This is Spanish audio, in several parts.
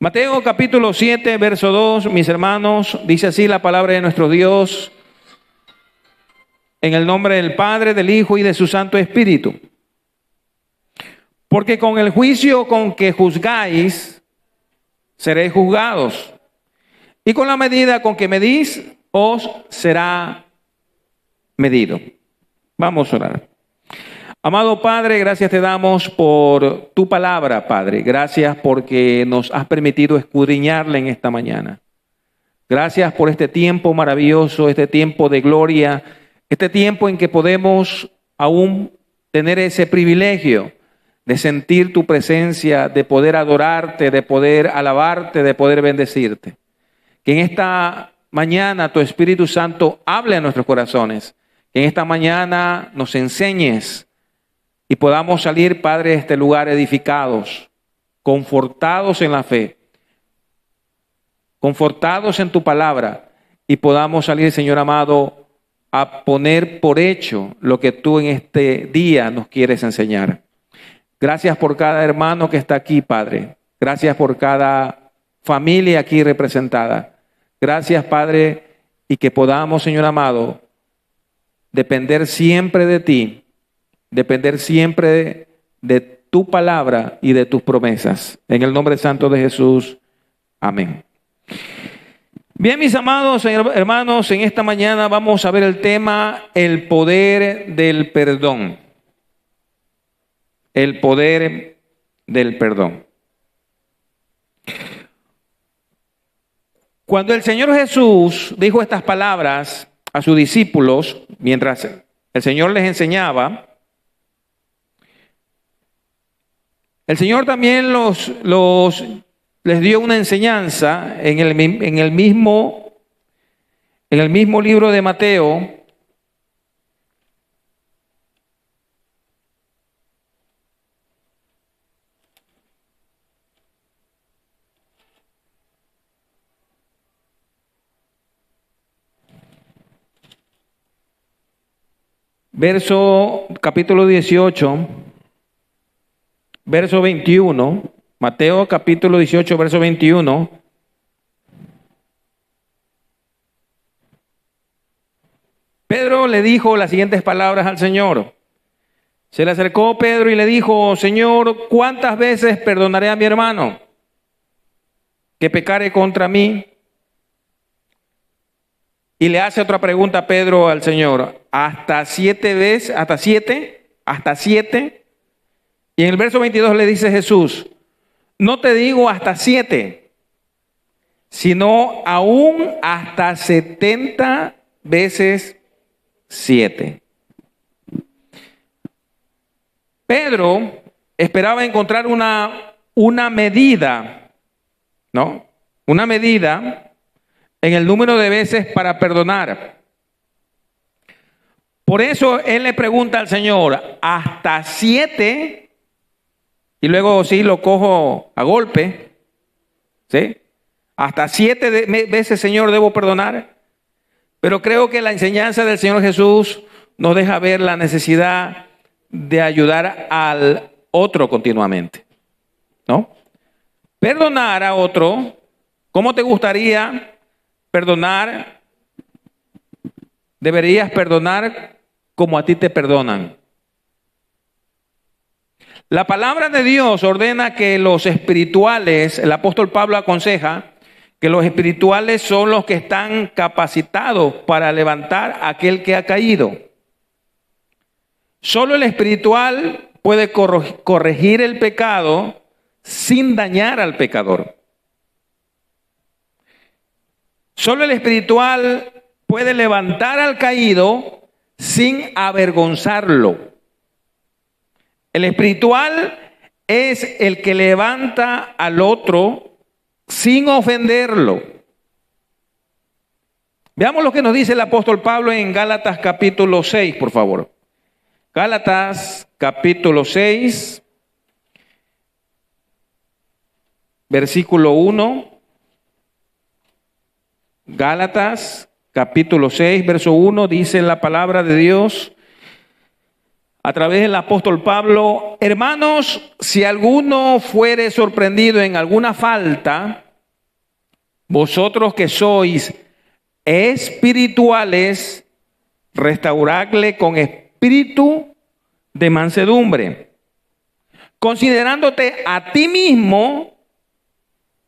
Mateo capítulo 7, verso 2, mis hermanos, dice así la palabra de nuestro Dios, en el nombre del Padre, del Hijo y de su Santo Espíritu. Porque con el juicio con que juzgáis, seréis juzgados, y con la medida con que medís, os será medido. Vamos a orar. Amado Padre, gracias te damos por tu palabra, Padre. Gracias porque nos has permitido escudriñarla en esta mañana. Gracias por este tiempo maravilloso, este tiempo de gloria, este tiempo en que podemos aún tener ese privilegio de sentir tu presencia, de poder adorarte, de poder alabarte, de poder bendecirte. Que en esta mañana tu Espíritu Santo hable a nuestros corazones. Que en esta mañana nos enseñes y podamos salir, Padre, de este lugar edificados, confortados en la fe, confortados en tu palabra, y podamos salir, Señor amado, a poner por hecho lo que tú en este día nos quieres enseñar. Gracias por cada hermano que está aquí, Padre. Gracias por cada familia aquí representada. Gracias, Padre, y que podamos, Señor amado, depender siempre de ti. Depender siempre de tu palabra y de tus promesas. En el nombre santo de Jesús. Amén. Bien, mis amados hermanos, en esta mañana vamos a ver el tema, el poder del perdón. El poder del perdón. Cuando el Señor Jesús dijo estas palabras a sus discípulos, mientras el Señor les enseñaba, el Señor también les dio una enseñanza en el mismo libro de Mateo. Capítulo 18. Verso 21, Mateo capítulo 18, verso 21. Pedro le dijo las siguientes palabras al Señor. Se le acercó Pedro y le dijo: Señor, ¿cuántas veces perdonaré a mi hermano que pecare contra mí? Y le hace otra pregunta Pedro al Señor: ¿hasta 7 veces? ¿Hasta 7? ¿Hasta 7? Y en el verso 22 le dice Jesús: no te digo hasta 7, sino aún hasta 70 veces 7. Pedro esperaba encontrar una medida, ¿no? Una medida en el número de veces para perdonar. Por eso él le pregunta al Señor: ¿hasta 7? Y luego sí lo cojo a golpe, ¿sí? Hasta 7 veces, Señor, debo perdonar. Pero creo que la enseñanza del Señor Jesús nos deja ver la necesidad de ayudar al otro continuamente, ¿no? Perdonar a otro. ¿Cómo te gustaría perdonar? Deberías perdonar como a ti te perdonan. La palabra de Dios ordena que los espirituales, el apóstol Pablo aconseja que los espirituales son los que están capacitados para levantar a aquel que ha caído. Solo el espiritual puede corregir el pecado sin dañar al pecador. Solo el espiritual puede levantar al caído sin avergonzarlo. El espiritual es el que levanta al otro sin ofenderlo. Veamos lo que nos dice el apóstol Pablo en Gálatas capítulo 6, por favor. Gálatas capítulo 6, versículo 1. Gálatas capítulo 6, verso 1, dice la palabra de Dios: a través del apóstol Pablo: hermanos, si alguno fuere sorprendido en alguna falta, vosotros que sois espirituales, restauradle con espíritu de mansedumbre, considerándote a ti mismo,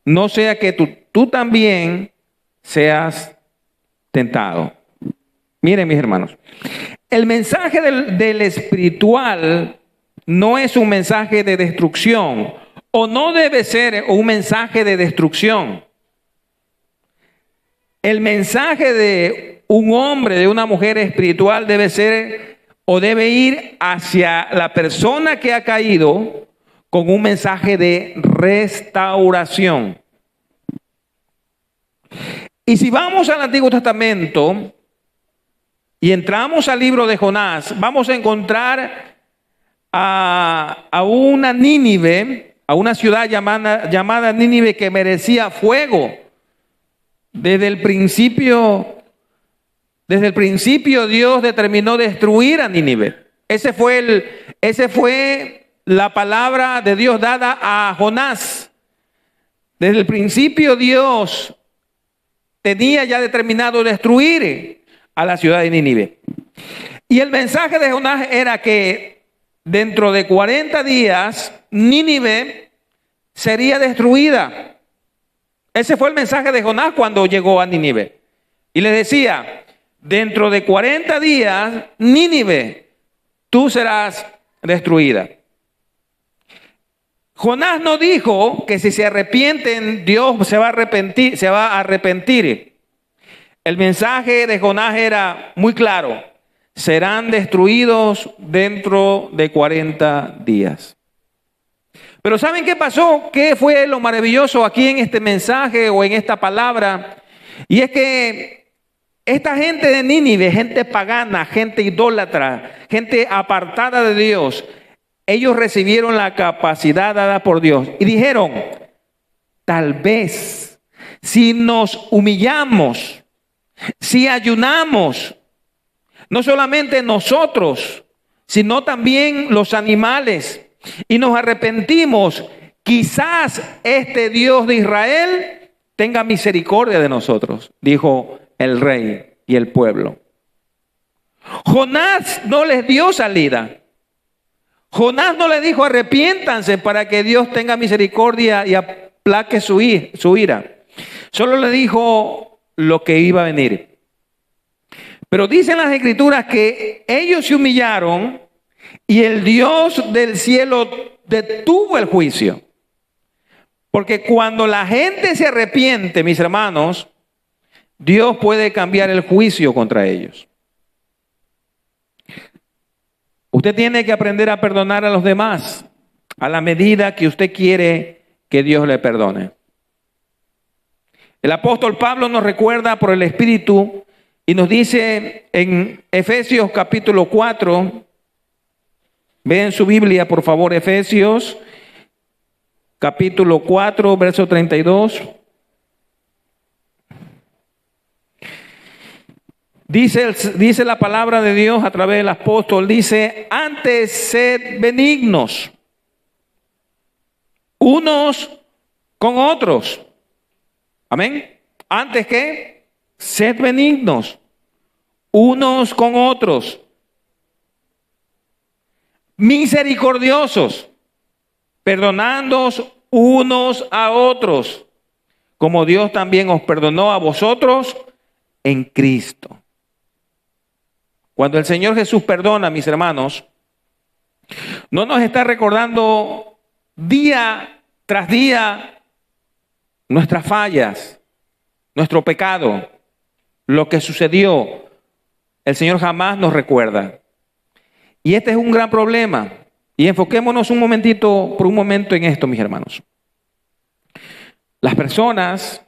no sea que tú también seas tentado. Miren, mis hermanos, el mensaje del espiritual no es un mensaje de destrucción, o no debe ser un mensaje de destrucción. El mensaje de un hombre, de una mujer espiritual debe ser o debe ir hacia la persona que ha caído con un mensaje de restauración. Y si vamos al Antiguo Testamento y entramos al libro de Jonás, vamos a encontrar a una Nínive, a una ciudad llamada Nínive, que merecía fuego. Desde el principio Dios determinó destruir a Nínive. Ese fue la palabra de Dios dada a Jonás. Desde el principio Dios tenía ya determinado destruir a la ciudad de Nínive. Y el mensaje de Jonás era que dentro de 40 días Nínive sería destruida. Ese fue el mensaje de Jonás cuando llegó a Nínive. Y le decía: dentro de 40 días, Nínive, tú serás destruida. Jonás no dijo que si se arrepienten, Dios se va a arrepentir. El mensaje de Jonás era muy claro: serán destruidos dentro de 40 días. Pero ¿saben qué pasó? ¿Qué fue lo maravilloso aquí en este mensaje o en esta palabra? Y es que esta gente de Nínive, gente pagana, gente idólatra, gente apartada de Dios, ellos recibieron la capacidad dada por Dios y dijeron: tal vez si nos humillamos, si ayunamos, no solamente nosotros, sino también los animales, y nos arrepentimos, quizás este Dios de Israel tenga misericordia de nosotros, dijo el rey y el pueblo. Jonás no les dio salida. Jonás no le dijo: arrepiéntanse para que Dios tenga misericordia y aplaque su ira. Solo le dijo lo que iba a venir. Pero dicen las Escrituras que ellos se humillaron y el Dios del cielo detuvo el juicio. Porque cuando la gente se arrepiente, mis hermanos, Dios puede cambiar el juicio contra ellos. Usted tiene que aprender a perdonar a los demás a la medida que usted quiere que Dios le perdone. El apóstol Pablo nos recuerda por el Espíritu y nos dice en Efesios capítulo 4, vean su Biblia por favor, Efesios capítulo 4, verso 32. Dice la palabra de Dios a través del apóstol, dice: antes sed benignos unos con otros. Amén. Antes que sed benignos unos con otros, misericordiosos, perdonándoos unos a otros, como Dios también os perdonó a vosotros en Cristo. Cuando el Señor Jesús perdona, mis hermanos, no nos está recordando día tras día nuestras fallas, nuestro pecado, lo que sucedió. El Señor jamás nos recuerda. Y este es un gran problema. Y enfoquémonos por un momento en esto, mis hermanos. Las personas,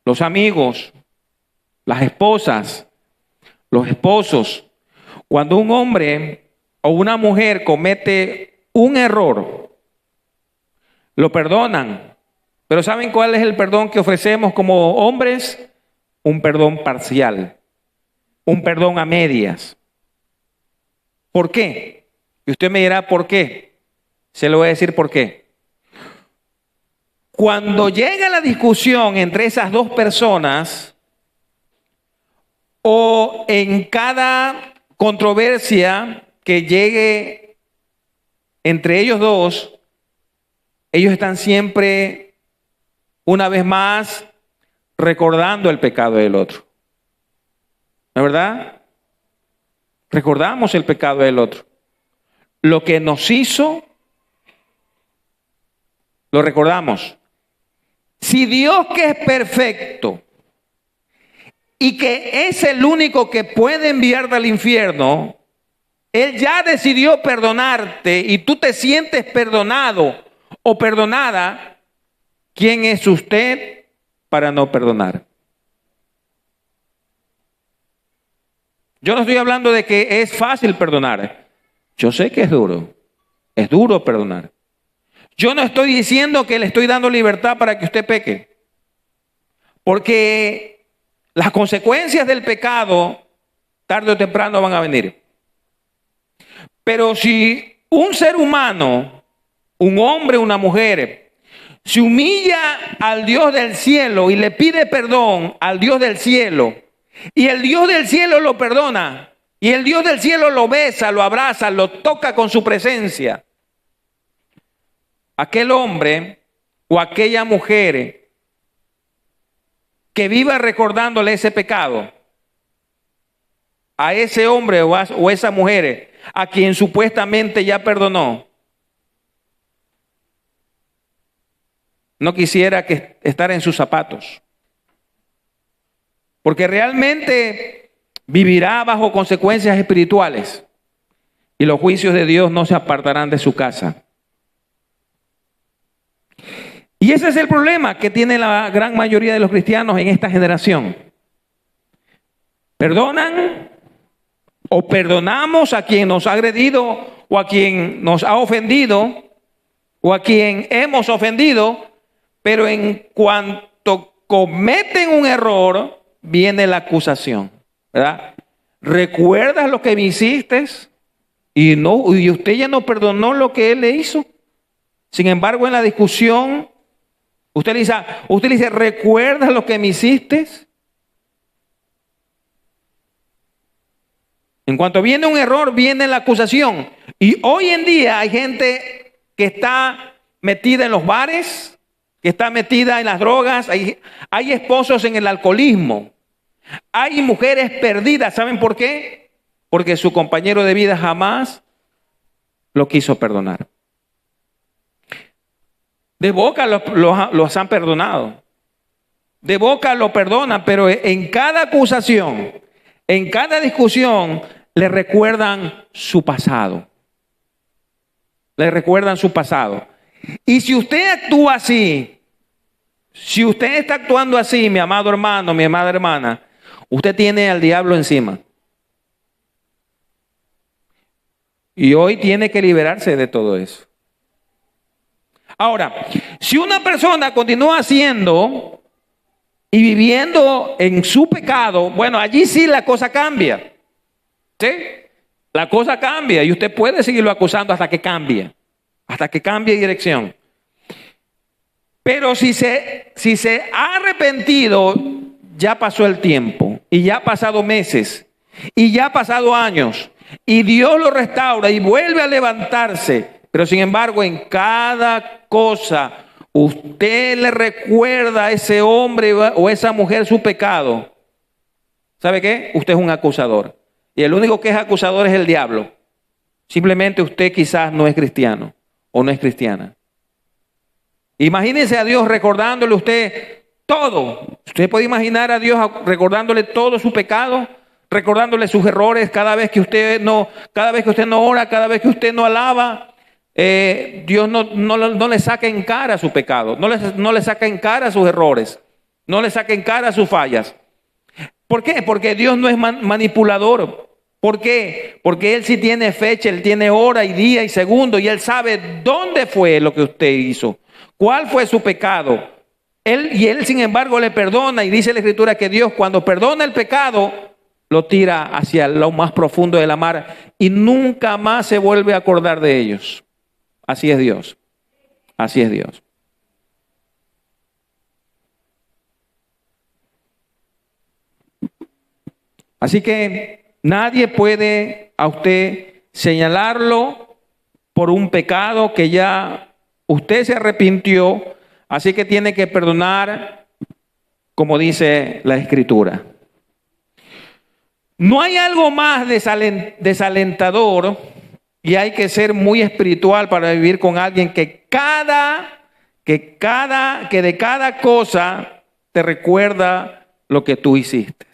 los amigos, las esposas, los esposos, cuando un hombre o una mujer comete un error, lo perdonan. Pero ¿saben cuál es el perdón que ofrecemos como hombres? Un perdón parcial, un perdón a medias. ¿Por qué? Y usted me dirá, ¿por qué? Se lo voy a decir por qué. Cuando llega la discusión entre esas dos personas, o en cada controversia que llegue entre ellos dos, ellos están siempre, una vez más, recordando el pecado del otro. ¿No es verdad? Recordamos el pecado del otro. Lo que nos hizo, lo recordamos. Si Dios, que es perfecto y que es el único que puede enviarte al infierno, Él ya decidió perdonarte y tú te sientes perdonado o perdonada, ¿quién es usted para no perdonar? Yo no estoy hablando de que es fácil perdonar. Yo sé que es duro perdonar. Yo no estoy diciendo que le estoy dando libertad para que usted peque, porque las consecuencias del pecado tarde o temprano van a venir. Pero si un ser humano, un hombre, una mujer, se humilla al Dios del cielo y le pide perdón al Dios del cielo, y el Dios del cielo lo perdona, y el Dios del cielo lo besa, lo abraza, lo toca con su presencia, aquel hombre o aquella mujer que viva recordándole ese pecado, a ese hombre o esa mujer a quien supuestamente ya perdonó, no quisiera estar en sus zapatos, porque realmente vivirá bajo consecuencias espirituales y los juicios de Dios no se apartarán de su casa. Y ese es el problema que tiene la gran mayoría de los cristianos en esta generación. Perdonan o perdonamos a quien nos ha agredido o a quien nos ha ofendido o a quien hemos ofendido, pero en cuanto cometen un error, viene la acusación, ¿verdad? ¿Recuerdas lo que me hiciste? Y usted ya no perdonó lo que él le hizo. Sin embargo, en la discusión, usted le dice, ¿recuerdas lo que me hiciste? En cuanto viene un error, viene la acusación. Y hoy en día hay gente que está metida en los bares, que está metida en las drogas, hay esposos en el alcoholismo, hay mujeres perdidas. ¿Saben por qué? Porque su compañero de vida jamás lo quiso perdonar. De boca los han perdonado, de boca lo perdonan, pero en cada acusación, en cada discusión, le recuerdan su pasado. Le recuerdan su pasado. Y si usted actúa así, si usted está actuando así, mi amado hermano, mi amada hermana, usted tiene al diablo encima. Y hoy tiene que liberarse de todo eso. Ahora, si una persona continúa haciendo y viviendo en su pecado, bueno, allí sí la cosa cambia. ¿Sí? La cosa cambia y usted puede seguirlo acusando hasta que cambie dirección. Pero si se ha arrepentido, ya pasó el tiempo y ya ha pasado meses y ya ha pasado años y Dios lo restaura y vuelve a levantarse. Pero sin embargo, en cada cosa, usted le recuerda a ese hombre o esa mujer su pecado. ¿Sabe qué? Usted es un acusador. Y el único que es acusador es el diablo. Simplemente usted quizás no es cristiano o no es cristiana. Imagínese a Dios recordándole a usted todo. Usted puede imaginar a Dios recordándole todo su pecado, recordándole sus errores cada vez que usted no ora, cada vez que usted no alaba. Dios no le saca en cara su pecado, no le saca en cara sus errores, no le saca en cara sus fallas. ¿Por qué? Porque Dios no es manipulador. ¿Por qué? Porque Él sí tiene fecha, Él tiene hora y día y segundo, y Él sabe dónde fue lo que usted hizo, cuál fue su pecado. Él sin embargo le perdona, y dice la Escritura que Dios, cuando perdona el pecado, lo tira hacia lo más profundo de la mar y nunca más se vuelve a acordar de ellos. Así es Dios. Así es Dios. Así que nadie puede a usted señalarlo por un pecado que ya usted se arrepintió, así que tiene que perdonar, como dice la Escritura. No hay algo más desalentador, y hay que ser muy espiritual para vivir con alguien que de cada cosa te recuerda lo que tú hiciste.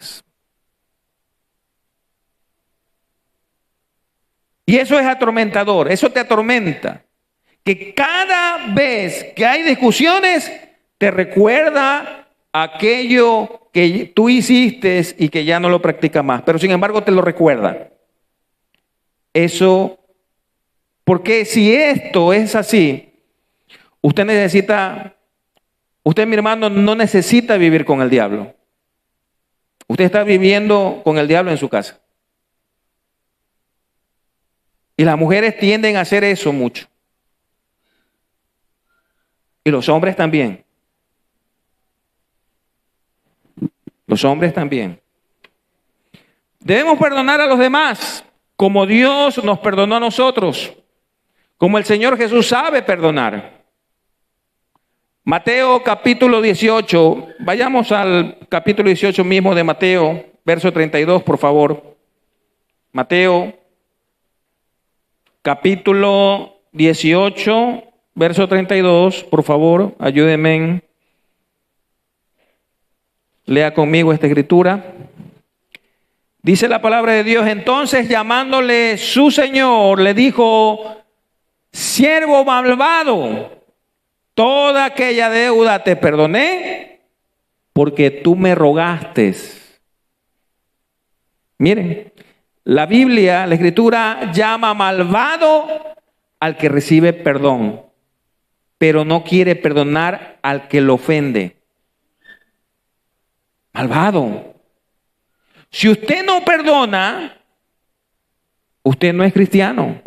Y eso es atormentador, eso te atormenta. Que cada vez que hay discusiones, te recuerda aquello que tú hiciste y que ya no lo practicas más. Pero sin embargo te lo recuerda. Eso, porque si esto es así, usted mi hermano, no necesita vivir con el diablo. Usted está viviendo con el diablo en su casa. Y las mujeres tienden a hacer eso mucho. Y los hombres también. Los hombres también. Debemos perdonar a los demás como Dios nos perdonó a nosotros, como el Señor Jesús sabe perdonar. Mateo capítulo 18, vayamos al capítulo 18 mismo de Mateo, verso 32, por favor. Mateo capítulo 18, verso 32, por favor, ayúdenme. Lea conmigo esta escritura. Dice la palabra de Dios: entonces llamándole su señor, le dijo: siervo malvado, toda aquella deuda te perdoné porque tú me rogaste. Miren, la Biblia, la Escritura llama malvado al que recibe perdón, pero no quiere perdonar al que lo ofende. Malvado. Si usted no perdona, usted no es cristiano.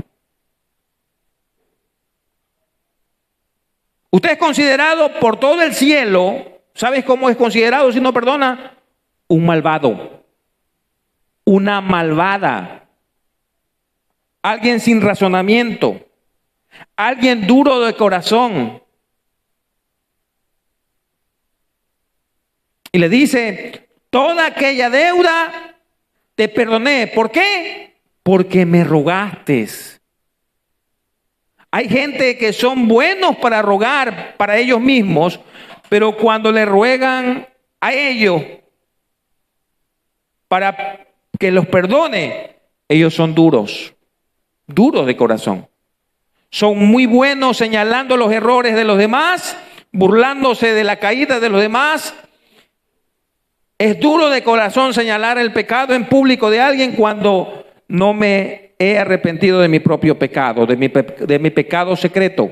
Usted es considerado por todo el cielo, ¿sabes cómo es considerado si no perdona? Un malvado. Una malvada, alguien sin razonamiento, alguien duro de corazón. Y le dice: toda aquella deuda te perdoné. ¿Por qué? Porque me rogaste. Hay gente que son buenos para rogar para ellos mismos, pero cuando le ruegan a ellos para que los perdone, ellos son duros de corazón. Son muy buenos señalando los errores de los demás, burlándose de la caída de los demás. Es duro de corazón señalar el pecado en público de alguien cuando no me he arrepentido de mi propio pecado, de mi pecado secreto.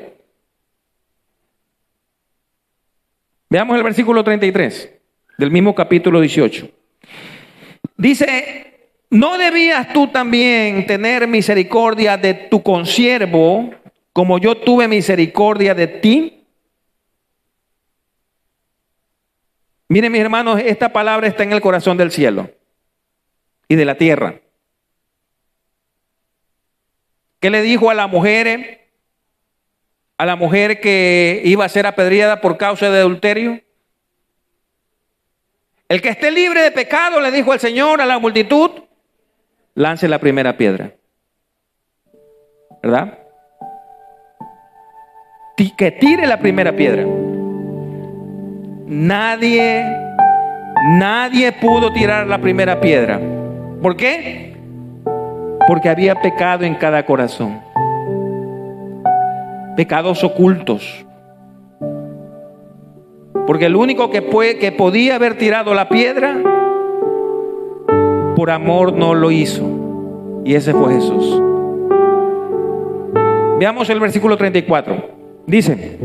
Veamos el versículo 33 del mismo capítulo 18. Dice: ¿no debías tú también tener misericordia de tu consiervo, como yo tuve misericordia de ti? Miren, mis hermanos, esta palabra está en el corazón del cielo y de la tierra. ¿Qué le dijo a la mujer? A la mujer que iba a ser apedreada por causa de adulterio. El que esté libre de pecado, le dijo el Señor a la multitud, lance la primera piedra. ¿Verdad? Que tire la primera piedra. Nadie pudo tirar la primera piedra. ¿Por qué? Porque había pecado en cada corazón. Pecados ocultos. Porque el único que podía haber tirado la piedra, por amor no lo hizo. Y ese fue Jesús. Veamos el versículo 34. Dice: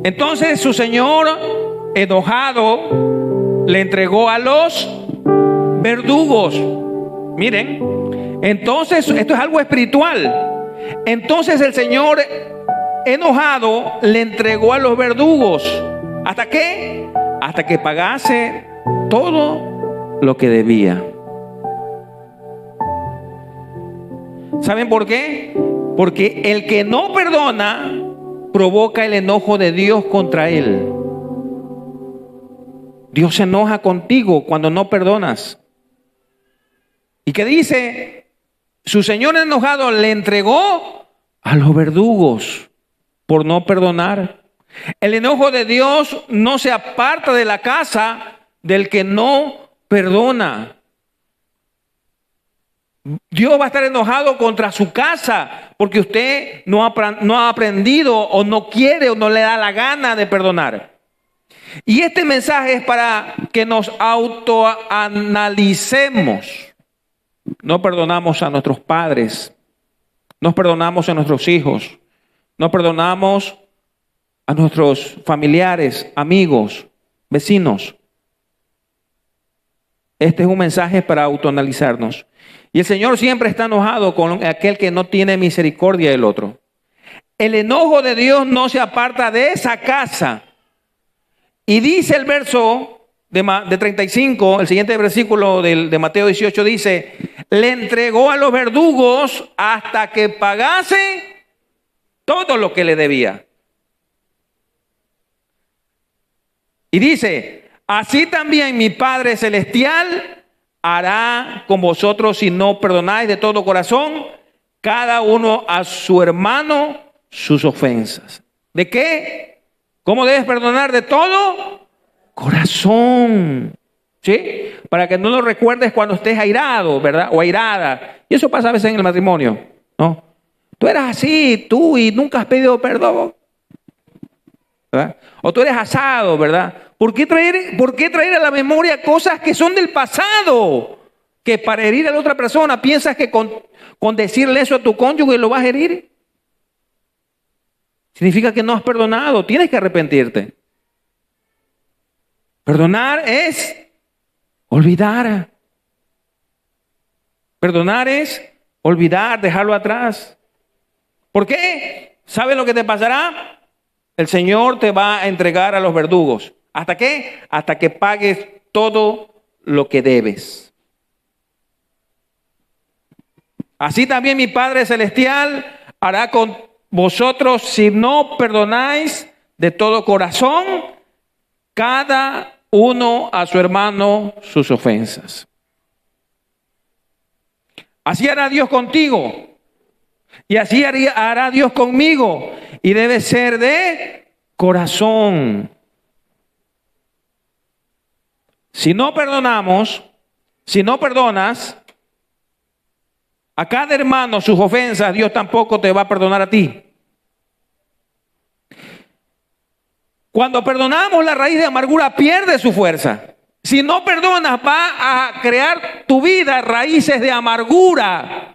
entonces su señor, enojado, le entregó a los verdugos. Miren, entonces esto es algo espiritual. Entonces el Señor, enojado, le entregó a los verdugos. ¿Hasta qué? Hasta que pagase todo lo que debía. ¿Saben por qué? Porque el que no perdona provoca el enojo de Dios contra él. Dios se enoja contigo cuando no perdonas. ¿Y qué dice? Su Señor enojado le entregó a los verdugos por no perdonar. El enojo de Dios no se aparta de la casa del que no perdona. Dios va a estar enojado contra su casa porque usted no ha aprendido o no quiere o no le da la gana de perdonar. Y este mensaje es para que nos autoanalicemos. No perdonamos a nuestros padres, no perdonamos a nuestros hijos, no perdonamos a nuestros familiares, amigos, vecinos. Este es un mensaje para autoanalizarnos. Y el Señor siempre está enojado con aquel que no tiene misericordia del otro. El enojo de Dios no se aparta de esa casa. Y dice el verso de 35, el siguiente versículo de Mateo 18 dice, le entregó a los verdugos hasta que pagase todo lo que le debía. Y dice, así también mi Padre Celestial hará con vosotros si no perdonáis de todo corazón cada uno a su hermano sus ofensas. ¿De qué? ¿Cómo debes perdonar? De todo corazón. ¿Sí? Para que no lo recuerdes cuando estés airado, ¿verdad? O airada. Y eso pasa a veces en el matrimonio, ¿no? Tú eras así, tú, y nunca has pedido perdón, ¿verdad? O tú eres asado, ¿verdad? ¿Por qué traer a la memoria cosas que son del pasado? Que para herir a la otra persona piensas que con decirle eso a tu cónyuge lo vas a herir. Significa que no has perdonado, tienes que arrepentirte. Perdonar es olvidar. Perdonar es olvidar, dejarlo atrás. ¿Por qué? ¿Sabes lo que te pasará? El Señor te va a entregar a los verdugos. ¿Hasta qué? Hasta que pagues todo lo que debes. Así también mi Padre Celestial hará con vosotros si no perdonáis de todo corazón cada uno a su hermano sus ofensas. Así hará Dios contigo y así hará Dios conmigo, y debe ser de corazón. Si no perdonamos, si no perdonas a cada hermano sus ofensas, Dios tampoco te va a perdonar a ti. Cuando perdonamos, la raíz de amargura pierde su fuerza. Si no perdonas, va a crear tu vida raíces de amargura.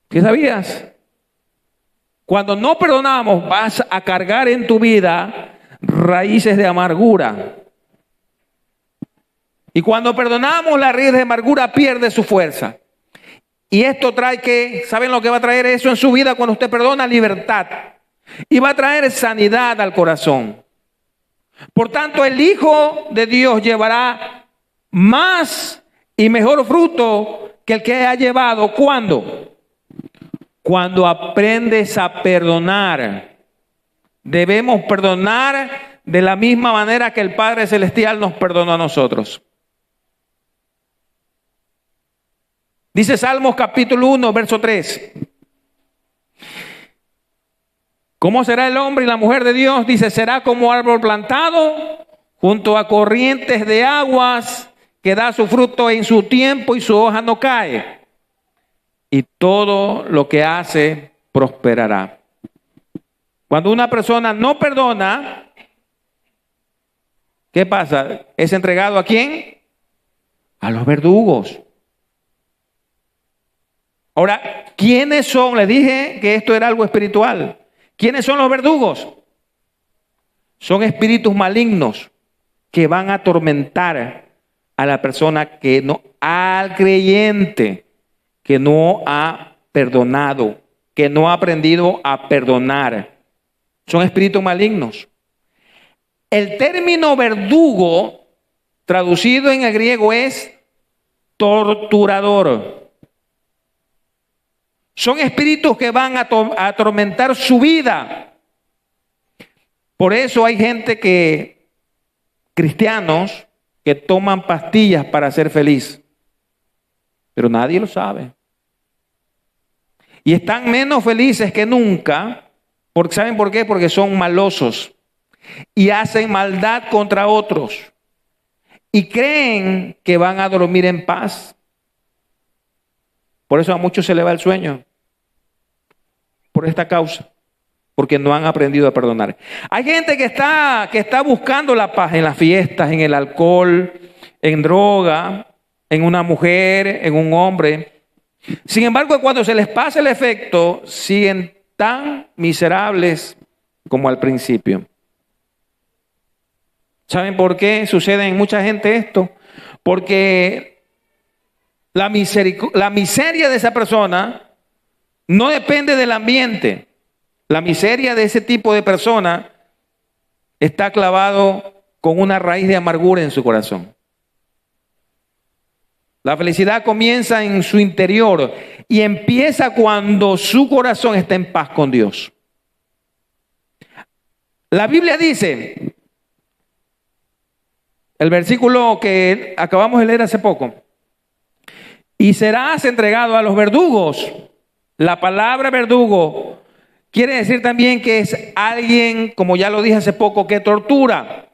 ¿Qué sabías? Cuando no perdonamos, vas a cargar en tu vida raíces de amargura. Y cuando perdonamos, la raíz de amargura pierde su fuerza. Y esto trae que, ¿saben lo que va a traer eso en su vida cuando usted perdona? Libertad. Y va a traer sanidad al corazón. Por tanto, el Hijo de Dios llevará más y mejor fruto que el que ha llevado. ¿Cuándo? Cuando aprendes a perdonar. Debemos perdonar de la misma manera que el Padre Celestial nos perdonó a nosotros. Dice Salmos capítulo 1, verso 3. ¿Cómo será el hombre y la mujer de Dios? Dice, será como árbol plantado junto a corrientes de aguas, que da su fruto en su tiempo y su hoja no cae. Y todo lo que hace prosperará. Cuando una persona no perdona, ¿qué pasa? ¿Es entregado a quién? A los verdugos. Ahora, ¿quiénes son? Les dije que esto era algo espiritual. ¿Quiénes son los verdugos? Son espíritus malignos que van a atormentar a la persona que no, al creyente que no ha perdonado, que no ha aprendido a perdonar. Son espíritus malignos. El término verdugo, traducido en el griego, es torturador. Son espíritus que van a atormentar su vida. Por eso hay gente cristianos, que toman pastillas para ser feliz. Pero nadie lo sabe. Y están menos felices que nunca. Porque, ¿saben por qué? Porque son malosos. Y hacen maldad contra otros. Y creen que van a dormir en paz. Por eso a muchos se les va el sueño. Por esta causa. Porque no han aprendido a perdonar. Hay gente que está buscando la paz en las fiestas, en el alcohol, en droga, en una mujer, en un hombre. Sin embargo, cuando se les pasa el efecto, siguen tan miserables como al principio. ¿Saben por qué sucede en mucha gente esto? Porque la miseria de esa persona no depende del ambiente. La miseria de ese tipo de persona está clavado con una raíz de amargura en su corazón. La felicidad comienza en su interior y empieza cuando su corazón está en paz con Dios. La Biblia dice, el versículo que acabamos de leer hace poco, y serás entregado a los verdugos. La palabra verdugo quiere decir también que es alguien, como ya lo dije hace poco, que tortura.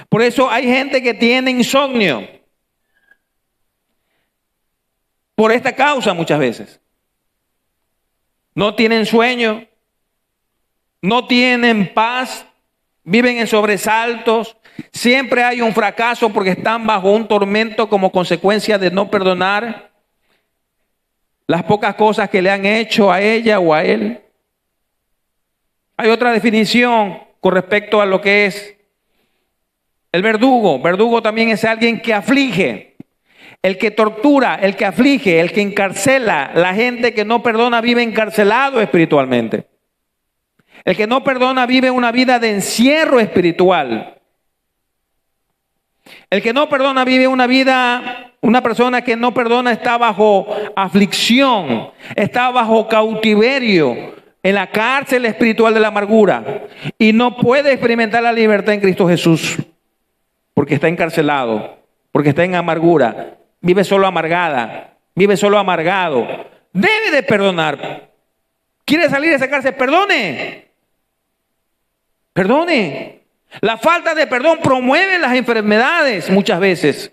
Por eso hay gente que tiene insomnio. Por esta causa muchas veces. No tienen sueño, no tienen paz, viven en sobresaltos. Siempre hay un fracaso porque están bajo un tormento como consecuencia de no perdonar las pocas cosas que le han hecho a ella o a él. Hay otra definición con respecto a lo que es el verdugo. Verdugo también es alguien que aflige, el que tortura, el que aflige, el que encarcela. La gente que no perdona vive encarcelado espiritualmente. El que no perdona vive una vida de encierro espiritual. El que no perdona vive una persona que no perdona está bajo aflicción, está bajo cautiverio, en la cárcel espiritual de la amargura y no puede experimentar la libertad en Cristo Jesús porque está encarcelado, porque está en amargura, vive solo amargada, vive solo amargado. Debe de perdonar. ¿Quiere salir de esa cárcel? Perdone. Perdone. La falta de perdón promueve las enfermedades muchas veces.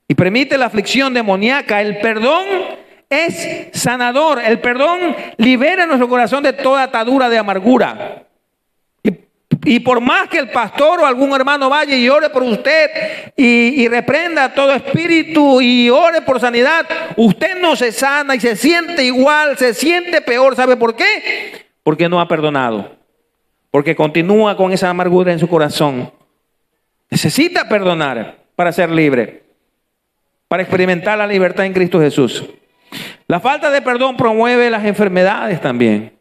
Y permite la aflicción demoníaca. El perdón es sanador. El perdón libera nuestro corazón de toda atadura de amargura. Y por más que el pastor o algún hermano vaya y ore por usted y reprenda todo espíritu y ore por sanidad, usted no se sana y se siente igual, se siente peor. ¿Sabe por qué? Porque no ha perdonado. Porque continúa con esa amargura en su corazón. Necesita perdonar para ser libre, para experimentar la libertad en Cristo Jesús. La falta de perdón promueve las enfermedades también.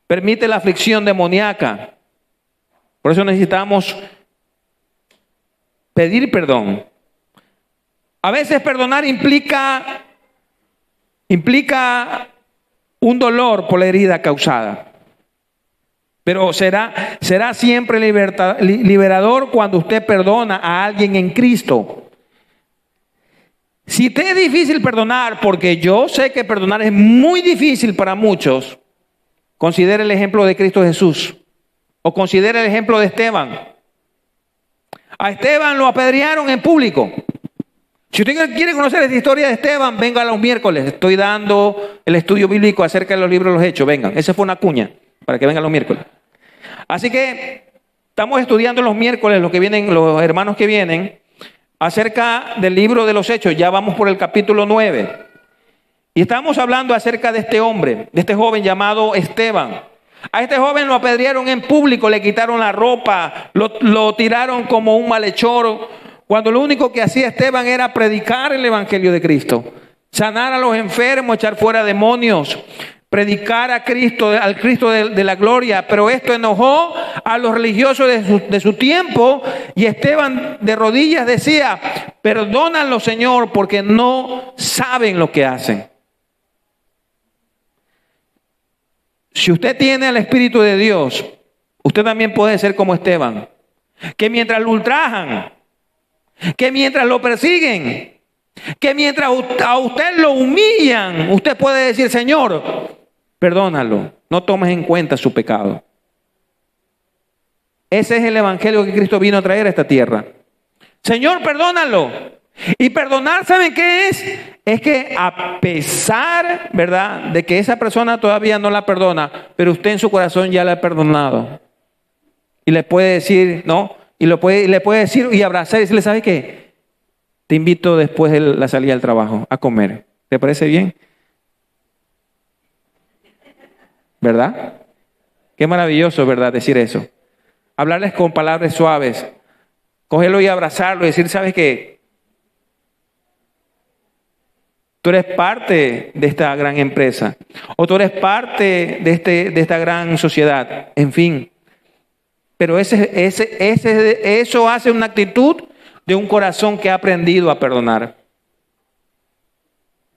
Permite la aflicción demoníaca. Por eso necesitamos pedir perdón. A veces perdonar implica un dolor por la herida causada. Pero será siempre liberador cuando usted perdona a alguien en Cristo. Si te es difícil perdonar, porque yo sé que perdonar es muy difícil para muchos, considere el ejemplo de Cristo Jesús. O considere el ejemplo de Esteban. A Esteban lo apedrearon en público. Si usted quiere conocer esta historia de Esteban, venga a los miércoles. Estoy dando el estudio bíblico acerca de los libros de los Hechos. Vengan, esa fue una cuña para que vengan los miércoles. Así que estamos estudiando los miércoles, los hermanos que vienen, acerca del libro de los Hechos. Ya vamos por el capítulo 9. Y estamos hablando acerca de este hombre, de este joven llamado Esteban. A este joven lo apedrearon en público, le quitaron la ropa, lo tiraron como un malhechor, cuando lo único que hacía Esteban era predicar el evangelio de Cristo, sanar a los enfermos, echar fuera demonios, predicar a Cristo, al Cristo de la gloria. Pero esto enojó a los religiosos de su tiempo, y Esteban de rodillas decía: perdónalo, Señor, porque no saben lo que hacen. Si usted tiene el Espíritu de Dios, usted también puede ser como Esteban, que mientras lo ultrajan, que mientras lo persiguen, que mientras a usted lo humillan, usted puede decir: Señor, perdónalo, no tomes en cuenta su pecado. Ese es el evangelio que Cristo vino a traer a esta tierra. Señor, perdónalo. Y perdonar, ¿saben qué es? Es que a pesar, ¿verdad?, de que esa persona todavía no la perdona, pero usted en su corazón ya la ha perdonado. Y le puede decir, ¿no? Y le puede decir y abrazar y decirle: ¿sabe qué? Te invito después de la salida del trabajo a comer. ¿Te parece bien? ¿Verdad? Qué maravilloso, ¿verdad?, decir eso. Hablarles con palabras suaves. Cogerlo y abrazarlo y decir: ¿sabes qué? Tú eres parte de esta gran empresa, o tú eres parte de esta gran sociedad, en fin. Pero eso hace una actitud de un corazón que ha aprendido a perdonar.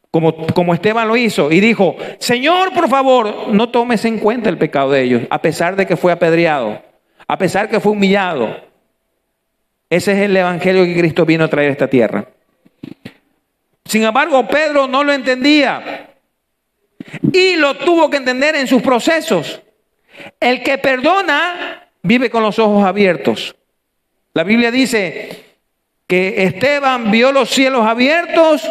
Como Esteban lo hizo y dijo: Señor, por favor, no tomes en cuenta el pecado de ellos, a pesar de que fue apedreado, a pesar que fue humillado. Ese es el evangelio que Cristo vino a traer a esta tierra. Sin embargo, Pedro no lo entendía y lo tuvo que entender en sus procesos. El que perdona vive con los ojos abiertos. La Biblia dice que Esteban vio los cielos abiertos,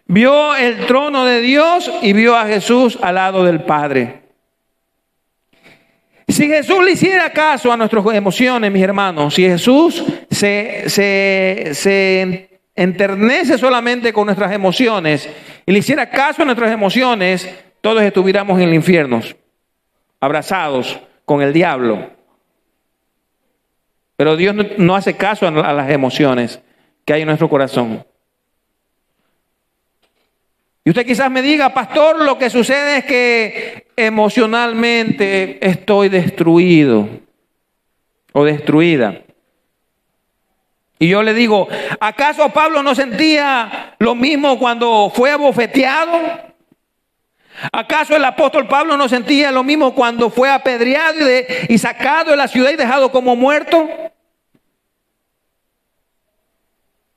vio el trono de Dios y vio a Jesús al lado del Padre. Si Jesús le hiciera caso a nuestras emociones, mis hermanos, si Jesús se enternece solamente con nuestras emociones y le hiciera caso a nuestras emociones, todos estuviéramos en el infierno, abrazados con el diablo. Pero Dios no hace caso a las emociones que hay en nuestro corazón. Y usted quizás me diga: pastor, lo que sucede es que emocionalmente estoy destruido o destruida. Y yo le digo: ¿acaso Pablo no sentía lo mismo cuando fue abofeteado? ¿Acaso el apóstol Pablo no sentía lo mismo cuando fue apedreado y sacado de la ciudad y dejado como muerto?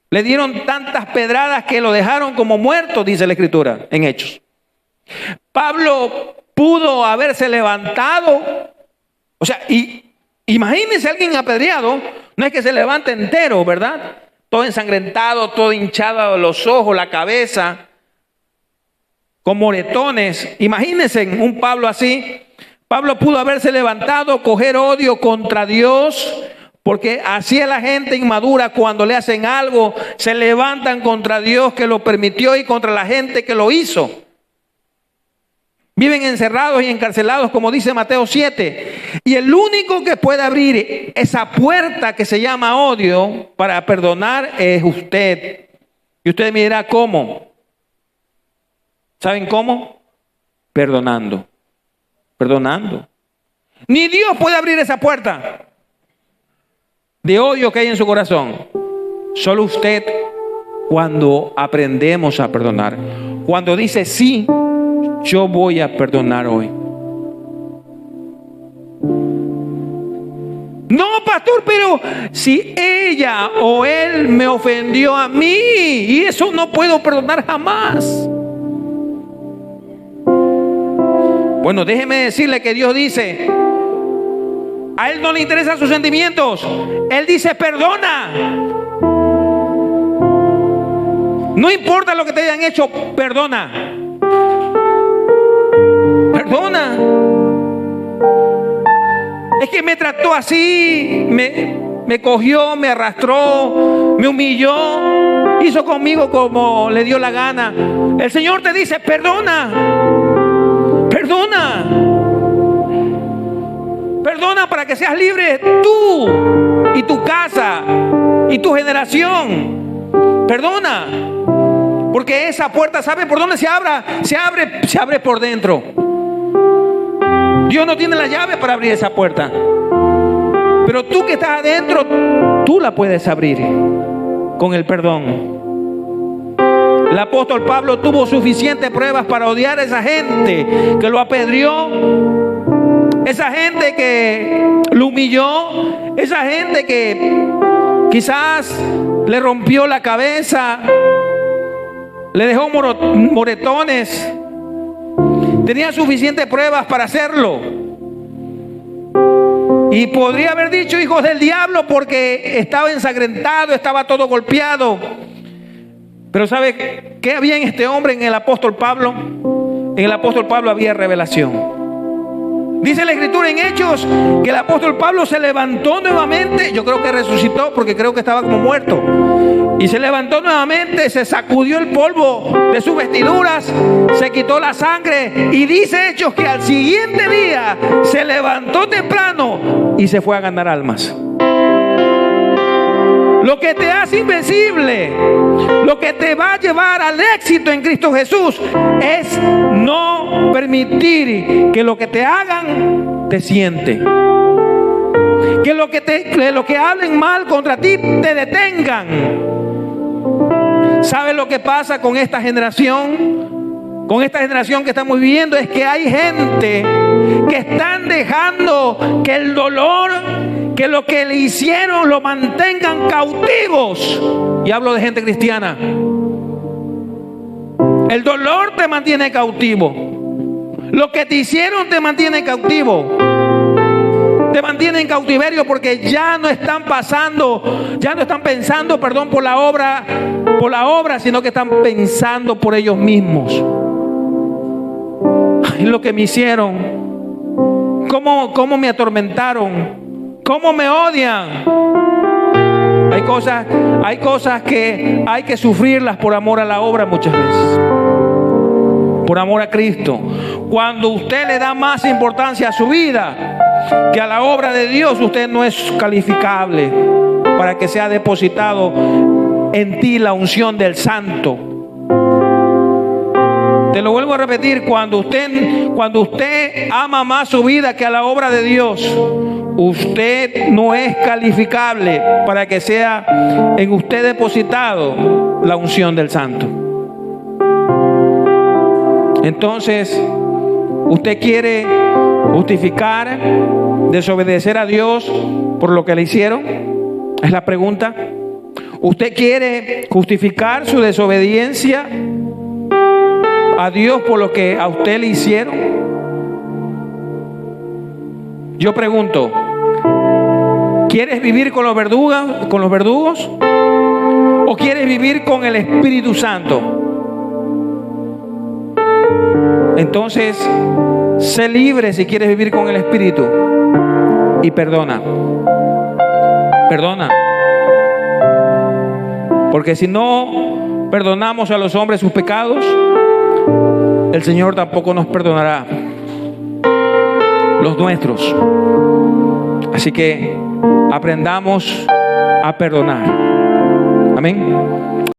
Le dieron tantas pedradas que lo dejaron como muerto, dice la Escritura en Hechos. Pablo pudo haberse levantado. O sea, imagínense a alguien apedreado, no es que se levante entero, ¿verdad? Todo ensangrentado, todo hinchado, los ojos, la cabeza, con moretones. Imagínense un Pablo así. Pablo pudo haberse levantado, coger odio contra Dios, porque así es la gente inmadura cuando le hacen algo, se levantan contra Dios que lo permitió y contra la gente que lo hizo. Viven encerrados y encarcelados, como dice Mateo 7. Y el único que puede abrir esa puerta que se llama odio para perdonar es usted. Y usted me dirá: ¿cómo? ¿Saben cómo? Perdonando. Perdonando. Ni Dios puede abrir esa puerta de odio que hay en su corazón. Solo usted, cuando aprendemos a perdonar. Cuando dice: sí, yo voy a perdonar hoy. No, pastor, pero si ella o él me ofendió a mí, y eso no puedo perdonar jamás. Bueno, déjeme decirle que Dios dice: a Él no le interesan sus sentimientos. Él dice: perdona. No importa lo que te hayan hecho, perdona. Perdona. Es que me trató así, me cogió, me arrastró, me humilló, hizo conmigo como le dio la gana. El Señor te dice: perdona. Perdona. Perdona para que seas libre tú y tu casa y tu generación. Perdona. Porque esa puerta, ¿sabe por dónde se abre? Se abre por dentro. Dios no tiene la llave para abrir esa puerta. Pero tú que estás adentro, tú la puedes abrir con el perdón. El apóstol Pablo tuvo suficientes pruebas para odiar a esa gente que lo apedreó, esa gente que lo humilló, esa gente que quizás le rompió la cabeza, le dejó moretones. Tenía suficientes pruebas para hacerlo. Y podría haber dicho hijos del diablo porque estaba ensangrentado, estaba todo golpeado. Pero ¿sabe qué había en este hombre, en el apóstol Pablo? En el apóstol Pablo había revelación. Dice la escritura en Hechos que el apóstol Pablo se levantó nuevamente. Yo creo que resucitó porque creo que estaba como muerto. Y se levantó nuevamente, se sacudió el polvo de sus vestiduras, se quitó la sangre. Y dice Hechos que al siguiente día se levantó temprano y se fue a ganar almas. Lo que te hace invencible, lo que te va a llevar al éxito en Cristo Jesús, es no permitir que lo que te hagan te siente. Que lo que hablen mal contra ti te detengan. ¿Sabes lo que pasa con esta generación? Con esta generación que estamos viviendo, es que hay gente que están dejando que el dolor, que lo que le hicieron, lo mantengan cautivos. Y hablo de gente cristiana. El dolor te mantiene cautivo. Lo que te hicieron te mantiene cautivo. Te mantienen en cautiverio porque ya no están pensando, por la obra, sino que están pensando por ellos mismos. Ay, lo que me hicieron, cómo me atormentaron, cómo me odian. Hay cosas que hay que sufrirlas por amor a la obra muchas veces. Por amor a Cristo. Cuando usted le da más importancia a su vida que a la obra de Dios, usted no es calificable para que sea depositado en ti la unción del Santo. Te lo vuelvo a repetir, cuando usted ama más su vida que a la obra de Dios, usted no es calificable para que sea en usted depositado la unción del Santo. Entonces, usted quiere justificar, desobedecer a Dios por lo que le hicieron, es la pregunta. ¿Usted quiere justificar su desobediencia a Dios por lo que a usted le hicieron? Yo pregunto, ¿quieres vivir con los verdugos? ¿O quieres vivir con el Espíritu Santo? Entonces, sé libre si quieres vivir con el Espíritu. Y perdona. Perdona. Porque si no perdonamos a los hombres sus pecados, el Señor tampoco nos perdonará los nuestros. Así que aprendamos a perdonar. Amén.